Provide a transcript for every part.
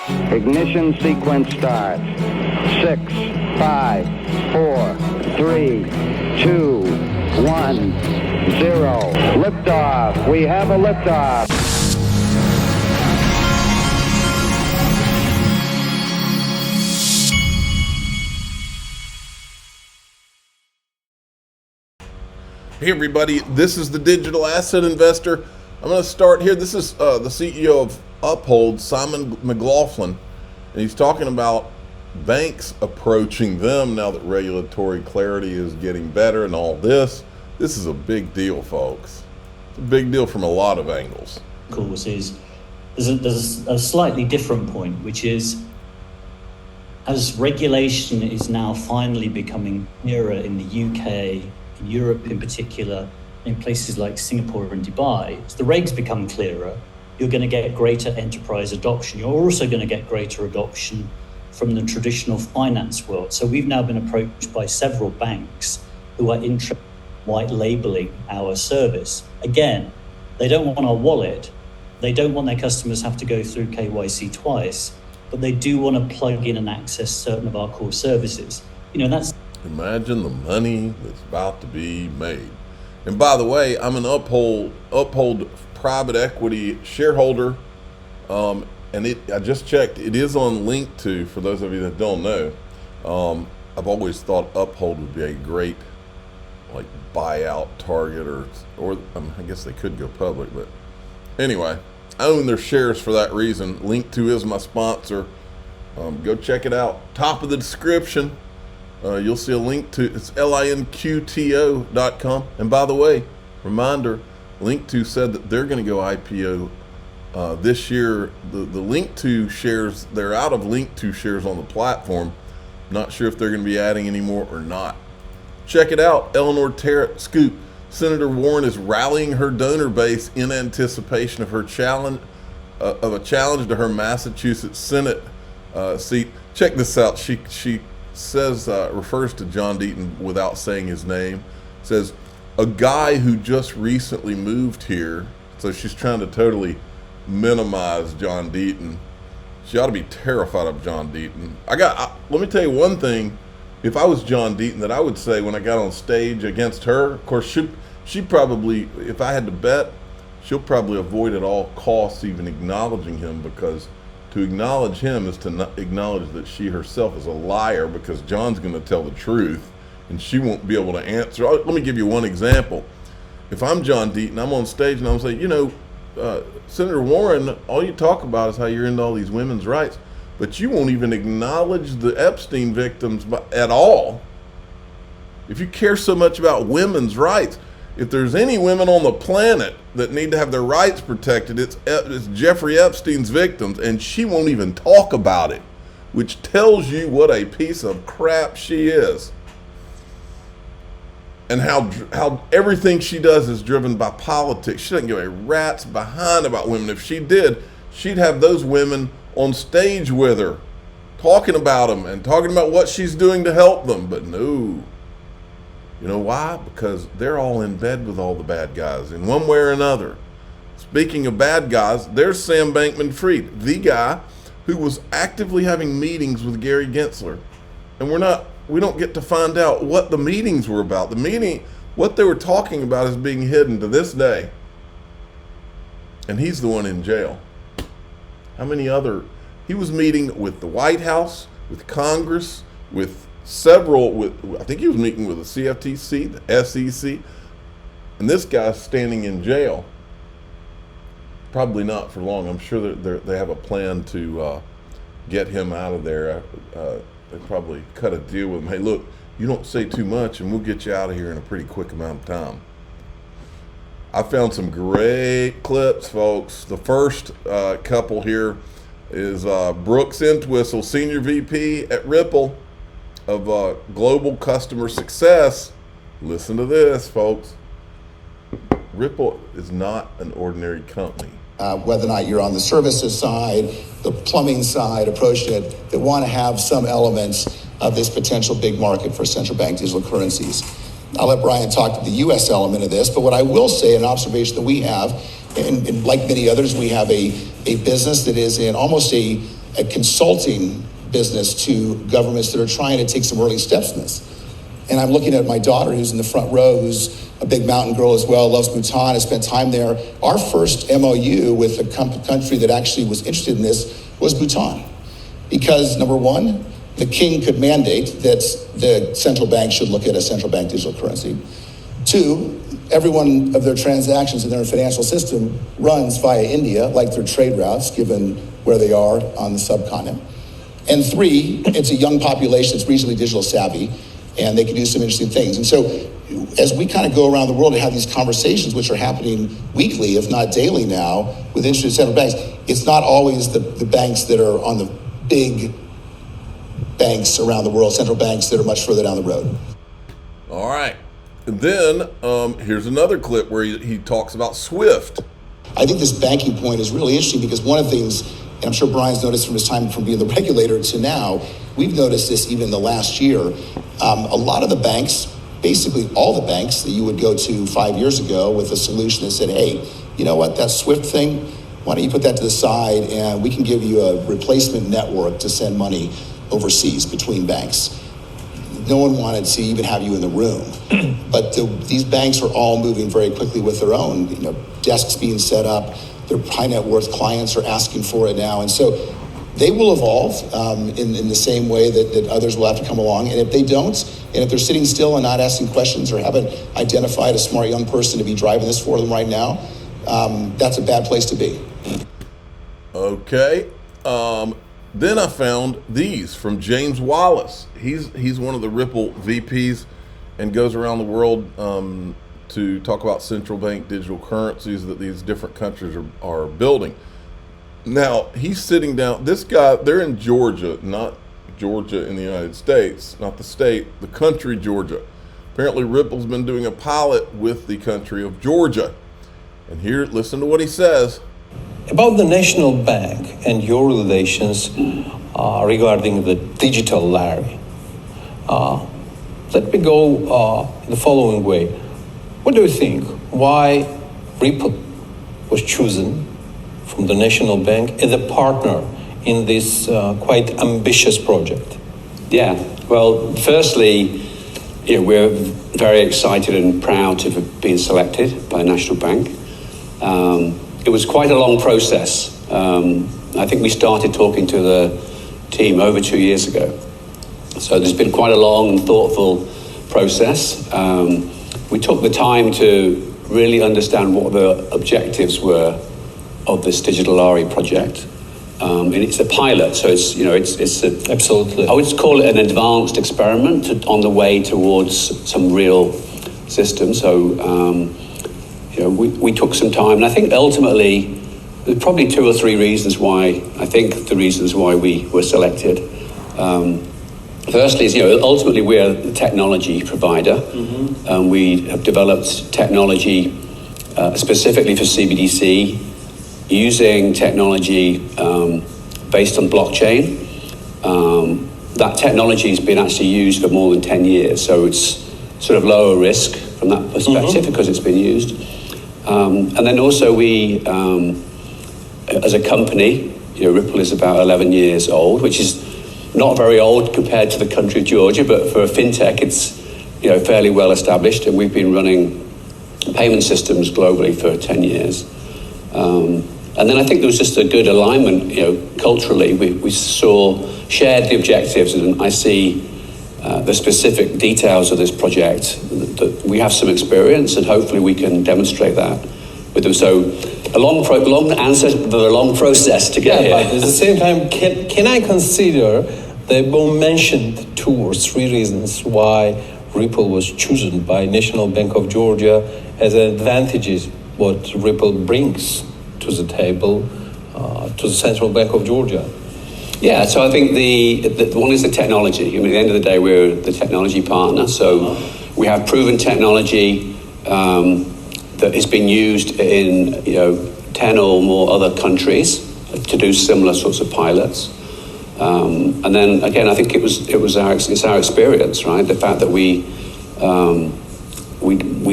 Ignition sequence start. 6, 5, 4, 3, 2, 1, 0. Liftoff. We have a liftoff. Hey everybody, this is the Digital Asset Investor. I'm going to start here. This is the CEO of Uphold, Simon McLaughlin, and he's talking about banks approaching them now that regulatory clarity is getting better and all this. This is a big deal, folks. It's a big deal from a lot of angles. Of course, there's a slightly different point, which is as regulation is now finally becoming clearer in the UK, in Europe in particular, in places like Singapore and Dubai, as the regs become clearer, you're going to get greater enterprise adoption. You're also going to get greater adoption from the traditional finance world. So we've now been approached by several banks who are interested in white labeling our service. Again, they don't want our wallet. They don't want their customers have to go through KYC twice, but they do want to plug in and access certain of our core services. That's... Imagine the money that's about to be made. And by the way, I'm an Uphold private equity shareholder, and I just checked. It is on Link2. For those of you that don't know, I've always thought Uphold would be a great buyout target, or I guess they could go public. But anyway, I own their shares for that reason. Link2 is my sponsor. Go check it out. Top of the description. You'll see a link to it's linqto.com. And by the way, reminder, Link2 said that they're going to go IPO this year. The Link2 shares, they're out of Link2 shares on the platform. Not sure if they're going to be adding any more or not. Check it out. Eleanor Terrett scoop. Senator Warren is rallying her donor base in anticipation of her challenge of a challenge to her Massachusetts Senate seat. Check this out. She says, refers to John Deaton without saying his name, says a guy who just recently moved here. So she's trying to totally minimize John Deaton. She ought to be terrified of John Deaton. Let me tell you one thing. If I was John Deaton, that I would say when I got on stage against her, of course, she probably, if I had to bet, she'll probably avoid at all costs even acknowledging him, because to acknowledge him is to not acknowledge that she herself is a liar, because John's going to tell the truth and she won't be able to answer. Let me give you one example. If I'm John Deaton, I'm on stage and I'm saying, Senator Warren, all you talk about is how you're into all these women's rights, but you won't even acknowledge the Epstein victims at all. If you care so much about women's rights, if there's any women on the planet that need to have their rights protected, it's Jeffrey Epstein's victims, and she won't even talk about it, which tells you what a piece of crap she is, and how everything she does is driven by politics. She doesn't give a rat's behind about women. If she did, she'd have those women on stage with her, talking about them and talking about what she's doing to help them, but no. You know why? Because they're all in bed with all the bad guys in one way or another. Speaking of bad guys, there's Sam Bankman-Fried, the guy who was actively having meetings with Gary Gensler. And we don't get to find out what the meetings were about. What they were talking about is being hidden to this day. And he's the one in jail. He was meeting with the White House, with Congress, with I think he was meeting with the CFTC, the SEC, and this guy's standing in jail. Probably not for long. I'm sure they have a plan to get him out of there. They probably cut a deal with him. Hey, look, you don't say too much and we'll get you out of here in a pretty quick amount of time. I found some great clips, folks. The first couple here is Brooks Entwistle, Senior VP at Ripple of Global Customer Success. Listen to this, folks. Ripple is not an ordinary company. Whether or not you're on the services side, the plumbing side, approach it, that want to have some elements of this potential big market for central bank digital currencies. I'll let Brian talk to the U.S. element of this, but what I will say, an observation that we have And like many others, we have a business that is in almost a consulting business to governments that are trying to take some early steps in this. And I'm looking at my daughter who's in the front row, who's a big mountain girl as well, loves Bhutan, has spent time there. Our first MOU with a country that actually was interested in this was Bhutan. Because number one, the king could mandate that the central bank should look at a central bank digital currency. Two, every one of their transactions in their financial system runs via India, like their trade routes, given where they are on the subcontinent. And three, it's a young population that's reasonably digital savvy, and they can do some interesting things. And so as we kind of go around the world and have these conversations, which are happening weekly, if not daily now, with interested central banks, it's not always the banks that are on the big banks around the world, central banks that are much further down the road. All right. And then here's another clip where he talks about SWIFT. I think this banking point is really interesting because one of the things, and I'm sure Brian's noticed from his time from being the regulator to now, we've noticed this even in the last year. A lot of the banks, basically all the banks that you would go to 5 years ago with a solution that said, hey, you know what, that SWIFT thing, why don't you put that to the side and we can give you a replacement network to send money overseas between banks. No one wanted to even have you in the room. But these banks are all moving very quickly with their own, desks being set up. Their high net worth clients are asking for it now. And so they will evolve in the same way that others will have to come along. And if they don't, and if they're sitting still and not asking questions or haven't identified a smart young person to be driving this for them right now, that's a bad place to be. Okay. Then I found these from James Wallace. He's one of the Ripple VPs and goes around the world to talk about central bank digital currencies that these different countries are building. Now, he's sitting down, this guy, they're in Georgia, not Georgia in the United States, not the state, the country Georgia. Apparently Ripple's been doing a pilot with the country of Georgia. And here, listen to what he says. About the national bank and your relations regarding the digital Larry, let me go the following way. What do you think? Why Ripple was chosen from the national bank as a partner in this quite ambitious project? Yeah, well, firstly, we're very excited and proud to have been selected by the National Bank. It was quite a long process. I think we started talking to the team over 2 years ago. So there's been quite a long and thoughtful process. We took the time to really understand what the objectives were of this Digital Lari project. And it's a pilot, so it's Absolutely. I would call it an advanced experiment on the way towards some real system. So, we took some time, and I think ultimately there's probably 2 or 3 reasons why. I think the reasons why we were selected. Firstly, is ultimately we're a technology provider, and we have developed technology specifically for CBDC, using technology based on blockchain. That technology has been actually used for more than 10 years, so it's sort of lower risk from that perspective because it's been used. And then also we, as a company, Ripple is about 11 years old, which is not very old compared to the country of Georgia, but for a fintech, it's fairly well established, and we've been running payment systems globally for 10 years. And then I think there was just a good alignment, culturally. We shared the objectives, and I see the specific details of this project. That we have some experience, and hopefully we can demonstrate that with them. So a long answer, but a long process to get here. But at the same time, can I consider the mentioned 2 or 3 reasons why Ripple was chosen by National Bank of Georgia as an advantages what Ripple brings to the table to the Central Bank of Georgia? Yeah, so I think the one is the technology. At the end of the day, we're the technology partner. So we have proven technology that has been used in 10 or more other countries to do similar sorts of pilots. And then again, I think it's our experience, right? The fact that we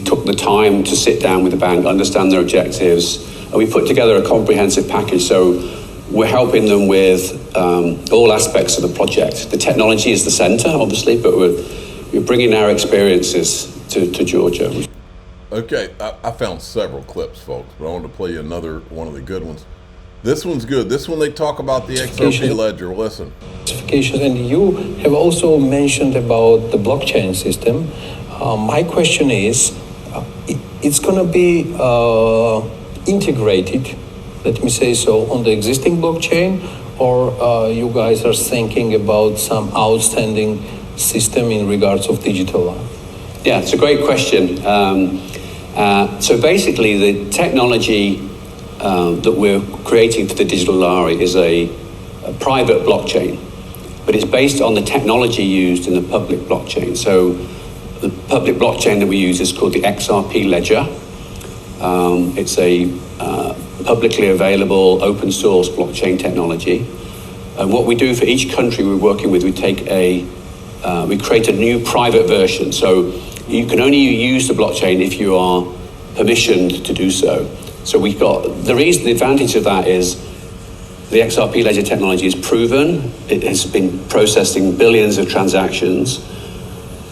took the time to sit down with the bank, understand their objectives, And we put together a comprehensive package. So we're helping them with all aspects of the project. The technology is the center, obviously, but we're bringing our experiences to Georgia. Okay, I found several clips, folks, but I wanted to play you another one of the good ones. This one's good. This one, they talk about the XRP ledger. Listen. And you have also mentioned about the blockchain system. My question is, it's going to be integrated, let me say so, on the existing blockchain, or you guys are thinking about some outstanding system in regards of digital? Yeah, it's a great question. So basically, the technology that we're creating for the digital lari is a private blockchain, but it's based on the technology used in the public blockchain. So the public blockchain that we use is called the XRP ledger. It's a publicly available open source blockchain technology. And what we do for each country we're working with, we create a new private version. So you can only use the blockchain if you are permissioned to do so. So the advantage of that is the XRP ledger technology is proven. It has been processing billions of transactions.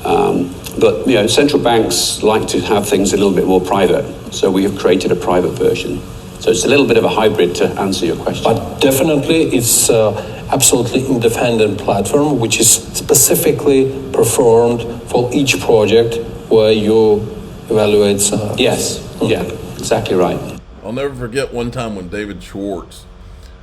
But central banks like to have things a little bit more private. So we have created a private version. So it's a little bit of a hybrid, to answer your question. But definitely it's absolutely independent platform, which is specifically performed for each project where you evaluate. Yes, yeah, exactly right. I'll never forget one time when David Schwartz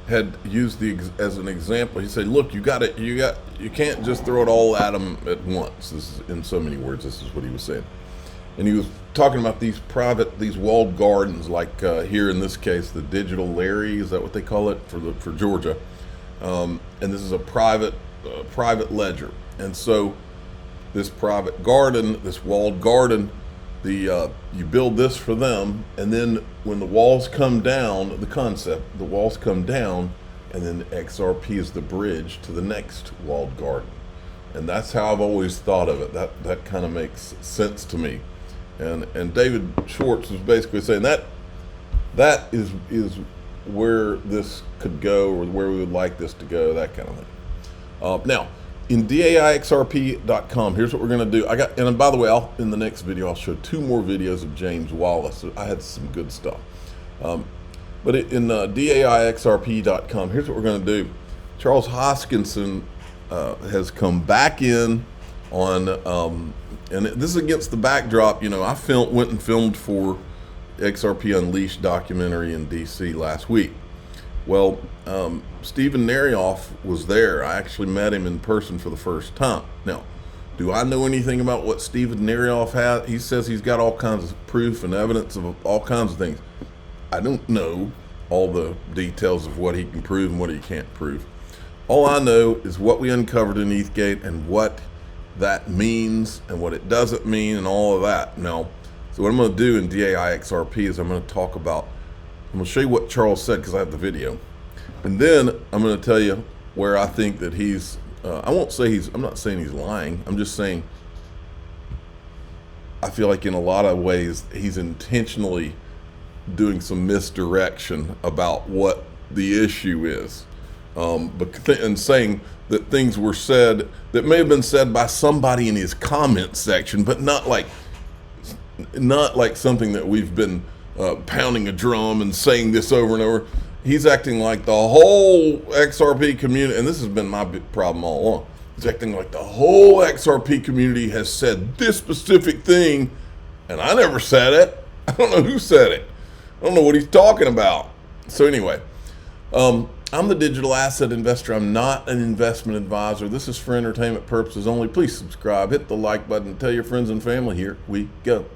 had used as an example. He said, "Look, you can't just throw it all at them at once." This is, in so many words, this is what he was saying. And he was talking about these walled gardens, like here in this case, the digital lari, is that what they call it for Georgia? And this is a private ledger. And so this private garden, this walled garden, you build this for them, and then when the walls come down, the walls come down, and then XRP is the bridge to the next walled garden. And that's how I've always thought of it. That kind of makes sense to me. And David Schwartz was basically saying that is where this could go, or where we would like this to go, that kind of thing. Now, in DAIXRP.com, here's what we're going to do. And by the way, in the next video, I'll show 2 more videos of James Wallace. I had some good stuff. But in DAIXRP.com, here's what we're going to do. Charles Hoskinson has come back in on, and this is against the backdrop. I went and filmed for XRP Unleashed documentary in DC last week. Well, Stephen Narioff was there. I actually met him in person for the first time. Now, do I know anything about what Stephen Narioff had? He says he's got all kinds of proof and evidence of all kinds of things. I don't know all the details of what he can prove and what he can't prove. All I know is what we uncovered in ETHgate and what that means and what it doesn't mean and all of that. Now, so what I'm going to do in DAIXRP is I'm going to show you what Charles said, because I have the video. And then I'm going to tell you where I think that I'm not saying he's lying. I'm just saying I feel like in a lot of ways he's intentionally doing some misdirection about what the issue is. And saying that things were said that may have been said by somebody in his comment section, but not like something that we've been pounding a drum and saying this over and over. He's acting like the whole XRP community, and this has been my big problem all along. He's acting like the whole XRP community has said this specific thing, and I never said it. I don't know who said it. I don't know what he's talking about. So anyway, I'm the digital asset investor. I'm not an investment advisor. This is for entertainment purposes only. Please subscribe, hit the like button, tell your friends and family. Here we go.